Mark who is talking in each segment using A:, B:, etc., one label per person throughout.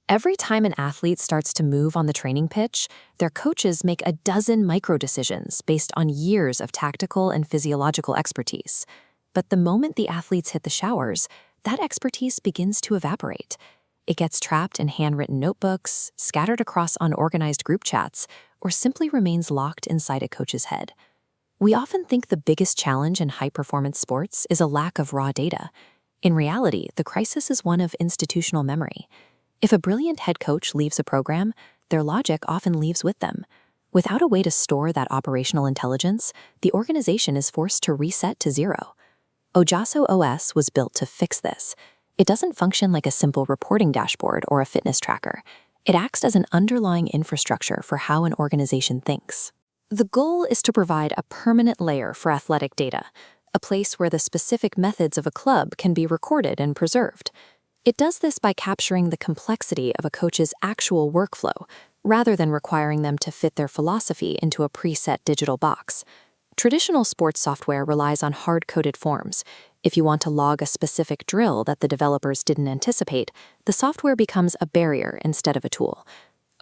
A: Every time an athlete starts to move on the training pitch, their coaches make a dozen micro decisions based on years of tactical and physiological expertise. But the moment the athletes hit the showers, that expertise begins to evaporate. It gets trapped in handwritten notebooks, scattered across unorganized group chats, or simply remains locked inside a coach's head. We often think the biggest challenge in high-performance sports is a lack of raw data. In reality, the crisis is one of institutional memory. If a brilliant head coach leaves a program, their logic often leaves with them. Without a way to store that operational intelligence, the organization is forced to reset to zero. Ojaso OS was built to fix this. It doesn't function like a simple reporting dashboard or a fitness tracker. It acts as an underlying infrastructure for how an organization thinks. The goal is to provide a permanent layer for athletic data, a place where the specific methods of a club can be recorded and preserved. It does this by capturing the complexity of a coach's actual workflow, rather than requiring them to fit their philosophy into a preset digital box. Traditional sports software relies on hard-coded forms. If you want to log a specific drill that the developers didn't anticipate, the software becomes a barrier instead of a tool.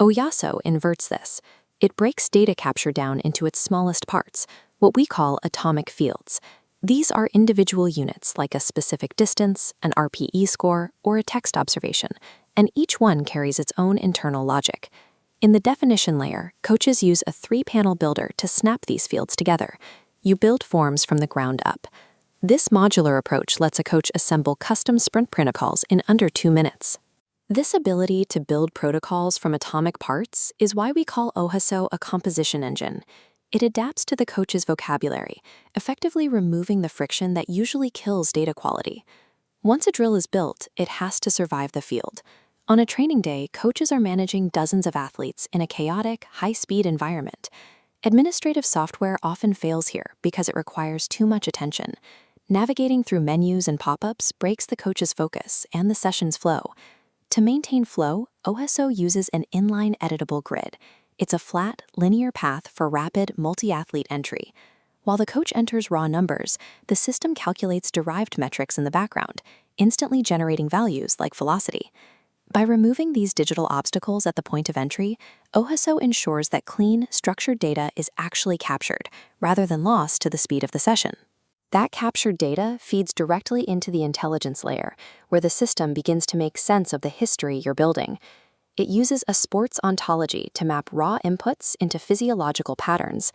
A: Ojaso inverts this. It breaks data capture down into its smallest parts, what we call atomic fields. These are individual units like a specific distance, an RPE score, or a text observation, and each one carries its own internal logic. In the definition layer, coaches use a 3-panel builder to snap these fields together. You build forms from the ground up. This modular approach lets a coach assemble custom sprint protocols in under 2 minutes. This ability to build protocols from atomic parts is why we call Ojaso a composition engine. It adapts to the coach's vocabulary, effectively removing the friction that usually kills data quality. Once a drill is built, it has to survive the field. On a training day, coaches are managing dozens of athletes in a chaotic, high-speed environment. Administrative software often fails here because it requires too much attention. Navigating through menus and pop-ups breaks the coach's focus and the session's flow. To maintain flow, Ojaso uses an inline editable grid. It's a flat, linear path for rapid, multi-athlete entry. While the coach enters raw numbers, the system calculates derived metrics in the background, instantly generating values like velocity. By removing these digital obstacles at the point of entry, Ojaso ensures that clean, structured data is actually captured, rather than lost to the speed of the session. That captured data feeds directly into the intelligence layer, where the system begins to make sense of the history you're building. It uses a sports ontology to map raw inputs into physiological patterns.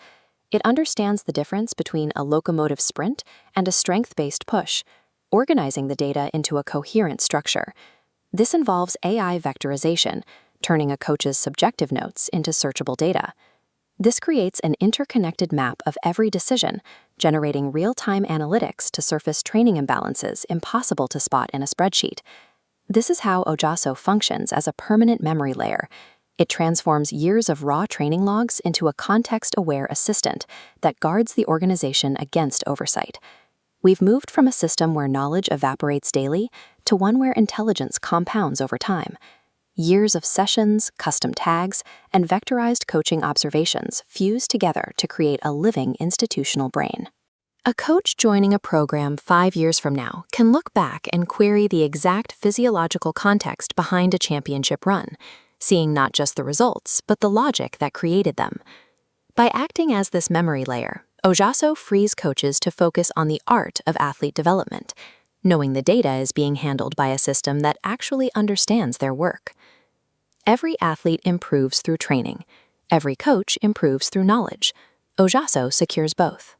A: It understands the difference between a locomotive sprint and a strength-based push, organizing the data into a coherent structure. This involves AI vectorization, turning a coach's subjective notes into searchable data. This creates an interconnected map of every decision, generating real-time analytics to surface training imbalances impossible to spot in a spreadsheet. This is how Ojaso functions as a permanent memory layer. It transforms years of raw training logs into a context-aware assistant that guards the organization against oversight. We've moved from a system where knowledge evaporates daily to one where intelligence compounds over time. Years of sessions, custom tags, and vectorized coaching observations fuse together to create a living institutional brain. A coach joining a program 5 years from now can look back and query the exact physiological context behind a championship run, seeing not just the results, but the logic that created them. By acting as this memory layer, Ojaso frees coaches to focus on the art of athlete development, knowing the data is being handled by a system that actually understands their work. Every athlete improves through training. Every coach improves through knowledge. Ojaso secures both.